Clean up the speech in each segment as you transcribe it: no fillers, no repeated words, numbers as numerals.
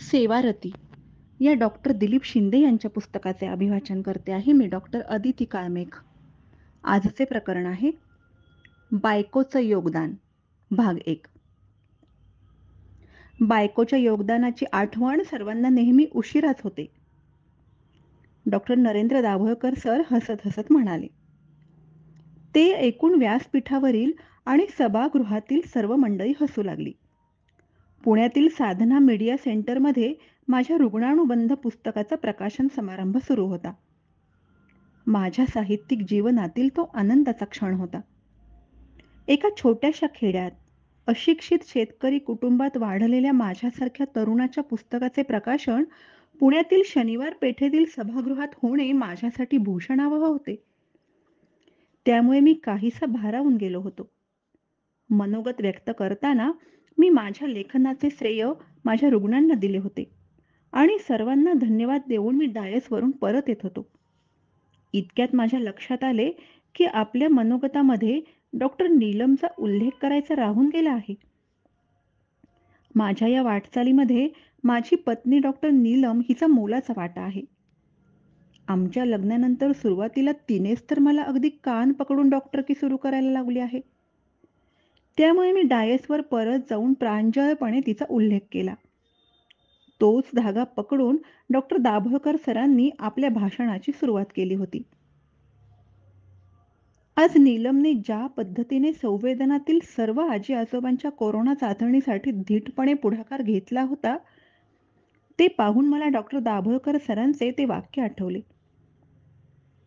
सेवारती या डॉक्टर दिलीप शिंदे यांच्या पुस्तकाचे अभिवाचन करते आहे मी डॉक्टर अदिती काळमेघ. आजचे प्रकरण आहे बायकोचं योगदान भाग 1. बायकोच्या योगदानाची आठवण सर्वांना नेहमी उशिराच होते. डॉक्टर नरेंद्र दाभोळकर सर हसत हसत म्हणाले. ते ऐकून व्यासपीठावरील आणि सभागृहातील सर्व मंडळी हसू लागली. पुण्यातील साधना मीडिया सेंटरमध्ये माझ्या रुग्णानुबंध पुस्तकाचा प्रकाशन समारंभ सुरू होता. माझ्या साहित्यिक जीवनातील तो आनंदाचा क्षण होता. एका छोट्याशा खेड्यात अशिक्षित शेतकरी कुटुंबात वाढलेल्या माझ्यासारख्या तरुणाच्या पुस्तकाचे प्रकाशन पुण्यातील शनिवार पेठेतील सभागृहात होणे माझ्यासाठी भूषणावह होते. त्यामुळे मी काहीसा भारावून गेलो होतो. मनोगत व्यक्त करताना मी माझ्या लेखनाचे श्रेय माझ्या रुग्णांना दिले होते आणि सर्वांना धन्यवाद देऊन मी डायसवरून परत येत होतो. इतक्यात माझ्या लक्षात आले की आपल्या मनोगतामध्ये डॉक्टर नीलमचा उल्लेख करायचा राहून गेला आहे. माझ्या या वाटचालीमध्ये माझी पत्नी डॉक्टर नीलम हिचा मोलाचा वाटा आहे. आमच्या लग्नानंतर सुरुवातीला तिनेच तर मला अगदी कान पकडून डॉक्टरकी सुरू करायला लावली आहे. त्यामुळे मी डायसवर परत जाऊन प्रांजळपणे तिचा उल्लेख केला. तोच धागा पकडून डॉक्टर दाभोळकर सरांनी आपल्या भाषणाची सुरुवात केली होती. आज नीलमने ज्या पद्धतीने संवेदनातील सर्व आजी आजोबांच्या कोरोना चाचणीसाठी धीटपणे पुढाकार घेतला होता, ते पाहून मला डॉक्टर दाभोळकर सरांचे ते वाक्य आठवले.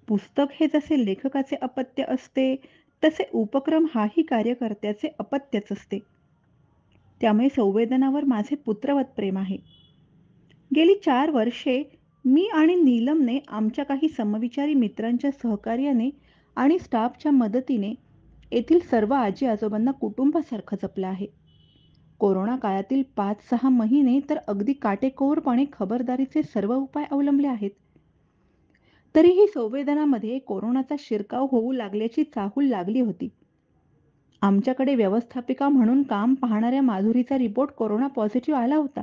पुस्तक हे जसे लेखकाचे अपत्य असते, तसे उपक्रम हाही कार्यकर्त्याचे अपत्यच असते. त्यामुळे संवेदनावर माझे पुत्रवत प्रेम आहे. गेली 4 वर्षे मी आणि नीलमने आमच्या काही समविचारी मित्रांच्या सहकार्याने आणि स्टाफच्या मदतीने येथील सर्व आजी आजोबांना कुटुंबासारखं जपलं आहे. कोरोना काळातील 5-6 महिने तर अगदी काटेकोरपणे खबरदारीचे सर्व उपाय अवलंबले आहेत. तरीही संवेदनामध्ये कोरोनाचा शिरकाव होऊ लागल्याची चाहूल लागली होती. आमच्याकडे व्यवस्थापिका म्हणून काम पाहणाऱ्या माधुरीचा रिपोर्ट कोरोना पॉझिटिव्ह आला होता.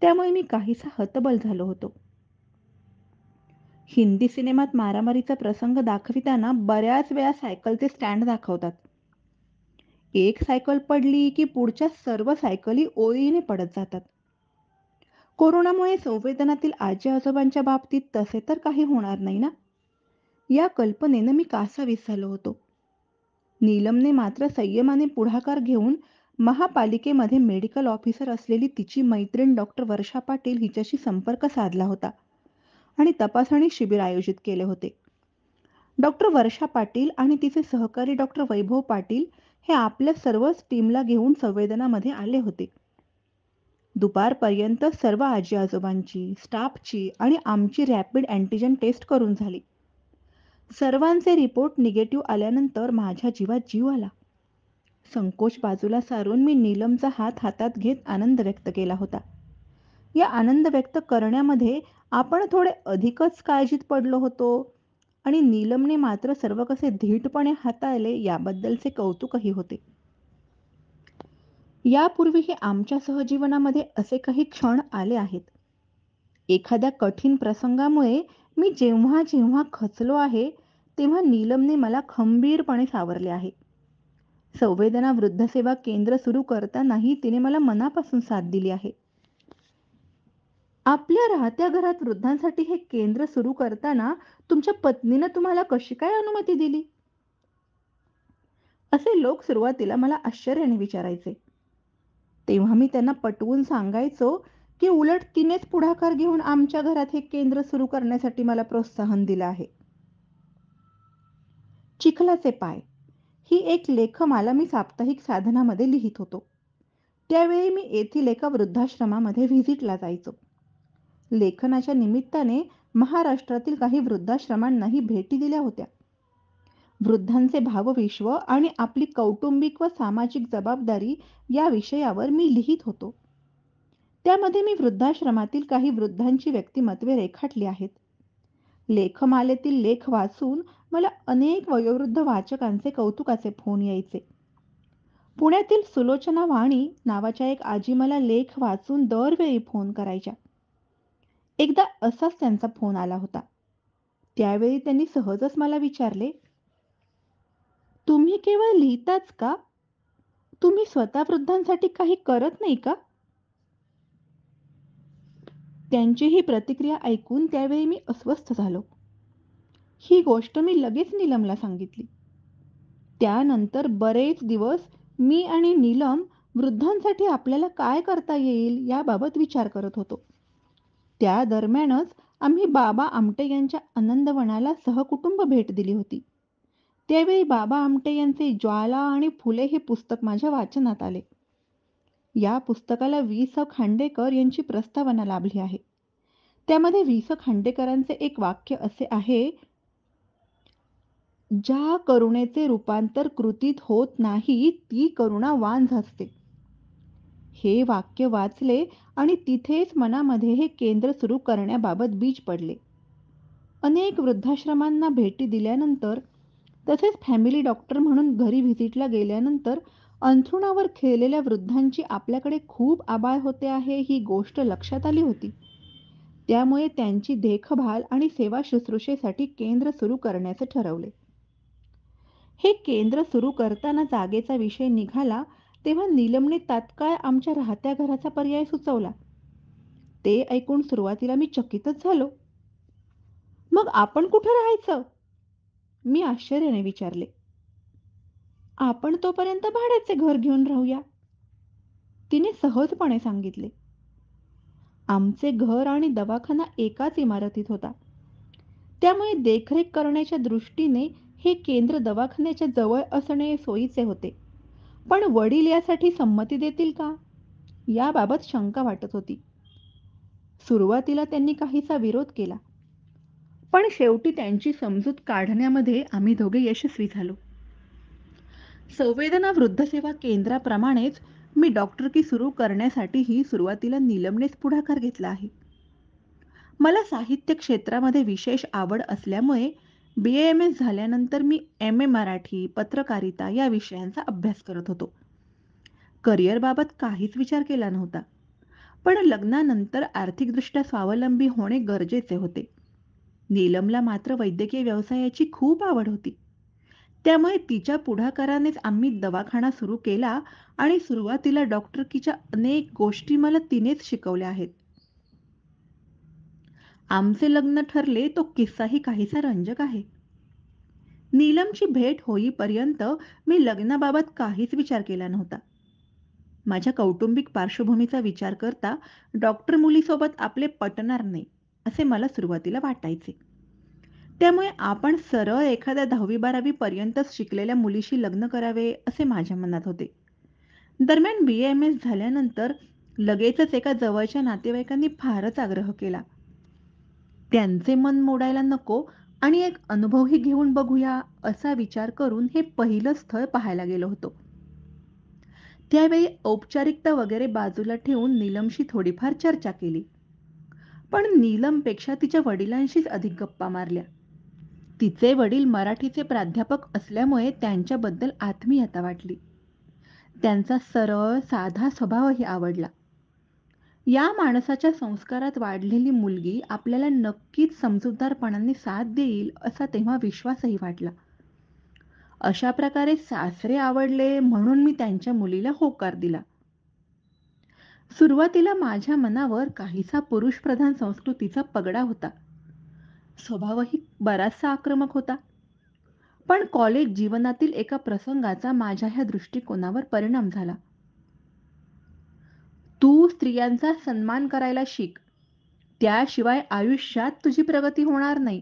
त्यामुळे मी काहीसा हतबल झालो होतो. हिंदी सिनेमात मारामारीचा प्रसंग दाखविताना बऱ्याच वेळा सायकलचे स्टँड दाखवतात. एक सायकल पडली की पुढच्या सर्व सायकली ओळीने पडत जातात. कोरोनामुळे संवेदनातील आजी आजोबांच्या बाबतीत तसे तर काही होणार नाही ना, या कल्पनेनं मी कासावीस झालो होतो. नीलमने मात्र संयमाने पुढाकार घेऊन महापालिकेमध्ये मेडिकल ऑफिसर असलेली तिची मैत्रीण डॉक्टर वर्षा पाटील हिच्याशी संपर्क साधला होता आणि तपासणी शिबिर आयोजित केले होते. डॉक्टर वर्षा पाटील आणि तिचे सहकारी डॉक्टर वैभव पाटील हे आपल्या सर्वच टीमला घेऊन संवेदनामध्ये आले होते. दुपारपर्यंत सर्व आजी आजोबांची, स्टाफची आणि आमची रॅपिड अँटीजन टेस्ट करून झाली. सर्वांचे रिपोर्ट निगेटिव्ह आल्यानंतर माझ्या जीवात जीव आला. संकोच बाजूला सारून मी नीलमचा हात हातात घेत आनंद व्यक्त केला होता. या आनंद व्यक्त करण्यामध्ये आपण थोडे अधिकच काळजीत पडलो होतो आणि नीलमने मात्र सर्व कसे धीटपणे हाताळले याबद्दलचे कौतुकही होते. यापूर्वीही आमच्या सहजीवनामध्ये असे काही क्षण आले आहेत. एखाद्या कठीण प्रसंगामुळे मी जेव्हा जेव्हा खचलो आहे, तेव्हा नीलमने मला खंबीरपणे सावरले आहे. संवेदना वृद्धसेवा केंद्र सुरू करतानाही तिने मला मनापासून साथ दिली आहे. आपल्या राहत्या घरात वृद्धांसाठी हे केंद्र सुरू करताना तुमच्या पत्नीनं तुम्हाला कशी काय अनुमती दिली? असे लोक सुरुवातीला मला आश्चर्याने विचारायचे. तेव्हा मी त्यांना पटवून सांगायचो की उलट तिनेच पुढाकार घेऊन आमच्या घरात हे केंद्र सुरू करण्यासाठी मला प्रोत्साहन दिलं आहे. चिखलाचे पाय ही एक लेखमाला मी साप्ताहिक साधनामध्ये लिहित होतो. त्यावेळी मी येथील एका वृद्धाश्रमामध्ये व्हिजिटला जायचो. लेखनाच्या निमित्ताने महाराष्ट्रातील काही वृद्धाश्रमांनाही भेटी दिल्या होत्या. वृद्धांचे भावविश्व आणि आपली कौटुंबिक व सामाजिक जबाबदारी या विषयावर मी लिहित होतो. त्यामध्ये मी वृद्धाश्रमातील काही वृद्धांची व्यक्तिमत्वे रेखाटली आहेत. लेखमालेतील लेख वाचून मला अनेक वयोवृद्ध वाचकांचे कौतुकाचे फोन यायचे. पुण्यातील सुलोचना वाणी नावाच्या एक आजी मला लेख वाचून दरवेळी फोन करायच्या. एकदा असाच त्यांचा फोन आला होता. त्यावेळी त्यांनी सहजच मला विचारले, "तुम्ही केवळ लिहिताच का? तुम्ही स्वतः वृद्धांसाठी काही करत नाही का?" त्यांची ही प्रतिक्रिया ऐकून त्यावेळी मी अस्वस्थ झालो. ही गोष्ट मी लगेच नीलमला सांगितली. त्यानंतर बरेच दिवस मी आणि नीलम वृद्धांसाठी आपल्याला काय करता येईल याबाबत विचार करत होतो. त्या दरम्यानच आम्ही बाबा आमटे यांच्या आनंदवनाला सहकुटुंब भेट दिली होती. त्यावेळी बाबा आमटे यांचे ज्वाला आणि फुले हे पुस्तक माझ्या वाचनात आले. या पुस्तकाला वि. स. खांडेकर यांची प्रस्तावना लाभली आहे. त्यामध्ये वि. स. खांडेकरांचे एक वाक्य असे आहे, "ज्या करुणेचे रूपांतर कृतीत होत नाही ती करुणा वांझ असते." हे वाक्य वाचले आणि तिथेच मनामध्ये हे केंद्र सुरू करण्याबाबत बीज पडले. अनेक वृद्धाश्रमांना भेटी दिल्यानंतर, तसेच फॅमिली डॉक्टर म्हणून घरी व्हिजिटला गेल्यानंतर अंथरुणावर खेळलेल्या वृद्धांची आपल्याकडे खूप आबाळ होते आहे ही गोष्ट लक्षात आली होती. त्यामुळे त्यांची देखभाल आणि सेवा शुश्रूषेसाठी केंद्र सुरू करण्याचे ठरवले. हे केंद्र सुरू करताना जागेचा विषय निघाला तेव्हा नीलमने तात्काळ आमच्या राहत्या घराचा पर्याय सुचवला. ते ऐकून सुरुवातीला मी चकितच झालो. "मग आपण कुठे राहायचं?" मी आश्चर्याने विचारले. "आपण तोपर्यंत भाड्याचे घर घेऊन राहूया," तिने सहजपणे सांगितले. आमचे घर आणि दवाखाना एकाच इमारतीत होता. त्यामुळे देखरेख करण्याच्या दृष्टीने हे केंद्र दवाखान्याच्या जवळ असणे सोयीचे होते. पण वडील यासाठी संमती देतील का? याबाबत शंका वाटत होती. सुरुवातीला त्यांनी काहीसा विरोध केला. पण शेवटी त्यांची समजूत काढण्यामध्ये आम्ही दोघे यशस्वी झालो. संवेदना वृद्धसेवा केंद्राप्रमाणेच मी डॉक्टरकी सुरू करण्यासाठीही सुरुवातीला नीलमनेच पुढाकार घेतला आहे. मला साहित्य क्षेत्रामध्ये विशेष आवड असल्यामुळे BAMS झाल्यानंतर मी MA मराठी, पत्रकारिता या विषयांचा अभ्यास करत होतो. करिअरबाबत काहीच विचार केला नव्हता. पण लग्नानंतर आर्थिकदृष्ट्या स्वावलंबी होणे गरजेचे होते. नीलमला मात्र वैद्यकीय व्यवसायाची खूप आवड होती. त्यामुळे तिच्या पुढाकारानेच आम्ही दवाखाना सुरू केला आणि सुरुवातीला डॉक्टरकीच्या अनेक गोष्टी मला तिनेच शिकवल्या आहेत. आमचे लग्न ठरले तो किस्साही काहीसा रंजक आहे. नीलमची भेट होईपर्यंत मी लग्नाबाबत काहीच विचार केला नव्हता. माझ्या कौटुंबिक पार्श्वभूमीचा विचार करता डॉक्टर मुलीसोबत आपले पटणार नाही, असे मला सुरुवातीला वाटायचे. त्यामुळे आपण सरळ एखाद्या 10वी-12वी पर्यंतच शिकलेल्या मुलीशी लग्न करावे असे माझ्या मनात होते. दरम्यान BAMS झाल्यानंतर लगेचच एका जवळच्या नातेवाईकांनी फारच आग्रह केला. त्यांचे मन मोडायला नको आणि एक अनुभवही घेऊन बघूया असा विचार करून हे पहिलं स्थळ पाहायला गेलो होतो. त्यावेळी औपचारिकता वगैरे बाजूला ठेवून नीलमशी थोडीफार चर्चा केली. पण नीलमपेक्षा तिच्या वडिलांशीच अधिक गप्पा मारल्या. तिचे वडील मराठीचे प्राध्यापक असल्यामुळे त्यांच्याबद्दल आत्मीयता वाटली. त्यांचा सरळ साधा स्वभावही आवडला. या माणसाच्या संस्कारात वाढलेली मुलगी आपल्याला नक्कीच समजूतदारपणाने साथ देईल असा तेव्हा विश्वासही वाटला. अशा प्रकारे सासरे आवडले म्हणून मी त्यांच्या मुलीला होकार दिला. सुरुवातीला माझ्या मनावर काहीसा पुरुषप्रधान संस्कृतीचा पगडा होता. स्वभावही बराचसा आक्रमक होता. पण कॉलेज जीवनातील एका प्रसंगाचा माझ्या ह्या दृष्टिकोनावर परिणाम झाला. "तू स्त्रियांचा सन्मान करायला शिक. त्याशिवाय आयुष्यात तुझी प्रगती होणार नाही."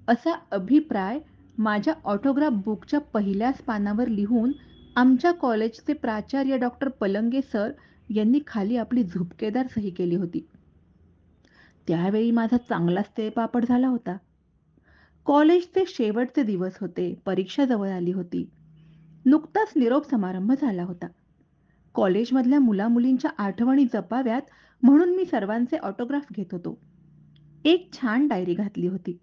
असा अभिप्राय माझ्या ऑटोग्राफ बुकच्या पहिल्याच पानावर लिहून आमच्या कॉलेजचे प्राचार्य डॉक्टर पलंगे सर यांनी खाली आपली झुपकेदार सही केली होती. त्यावेळी माझा चांगलाच तिळपापड झाला होता. कॉलेजचे शेवटचे दिवस होते. परीक्षा जवळ आली होती. नुकताच निरोप समारंभ झाला होता. कॉलेजमधल्या मुलामुलींच्या आठवणी जपाव्यात म्हणून मी सर्वांचे ऑटोग्राफ घेत होतो. एक छान डायरी घातली होती.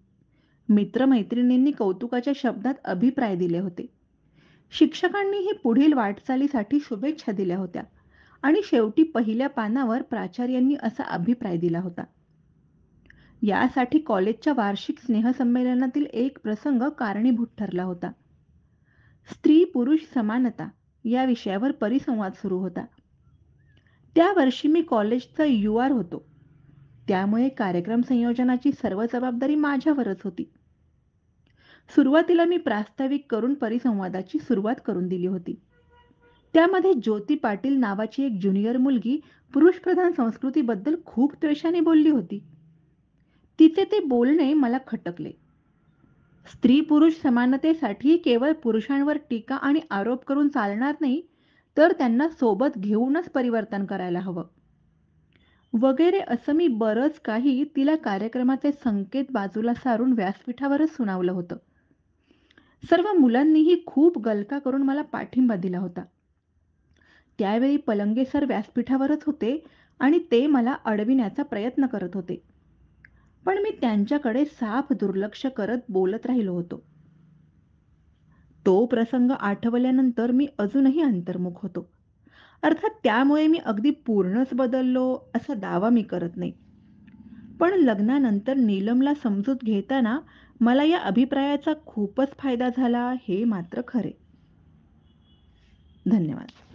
मित्रमैत्रिणींनी कौतुकाच्या शब्दात अभिप्राय दिले होते. शिक्षकांनीही पुढील वाटचालीसाठी शुभेच्छा दिल्या होत्या आणि शेवटी पहिल्या पानावर प्राचार्यांनी असा अभिप्राय दिला होता. यासाठी कॉलेजच्या वार्षिक स्नेहसंमेलनातील एक प्रसंग कारणीभूत ठरला होता. स्त्री पुरुष समानता या विषयावर परिसंवाद सुरू होता. त्या वर्षी मी कॉलेजचा युआर होतो. त्यामुळे कार्यक्रम संयोजनाची सर्व जबाबदारी माझ्यावरच होती. सुरुवातीला मी प्रास्ताविक करून परिसंवादाची सुरुवात करून दिली होती. त्यामध्ये ज्योती पाटील नावाची एक ज्युनियर मुलगी पुरुषप्रधान संस्कृतीबद्दल खूप द्वेषाने बोलली होती. तिचे ते बोलणे मला खटकले. स्त्री पुरुष समानतेसाठी केवळ पुरुषांवर टीका आणि आरोप करून चालणार नाही, तर त्यांना सोबत घेऊनच परिवर्तन करायला हवं. वगैरे असं मी बरंच काही तिला कार्यक्रमाचे संकेत बाजूला सारून व्यासपीठावरच सुनावलं होतं. सर्व मुलांनीही खूप गलका करून मला पाठिंबा दिला होता. त्यावेळी पलंगे सर व्यासपीठावरच होते आणि ते मला अडविण्याचा प्रयत्न करत होते. पण मी त्यांच्याकडे साफ दुर्लक्ष करत बोलत राहिलो होतो. तो प्रसंग आठवल्यानंतर मी अजूनही अंतर्मुख होतो. अर्थात त्यामुळे मी अगदी पूर्णच बदललो असा दावा मी करत नाही. पण लग्नानंतर नीलमला समजूत घेताना मला या अभिप्रायाचा खूपच फायदा झाला हे मात्र खरे. धन्यवाद.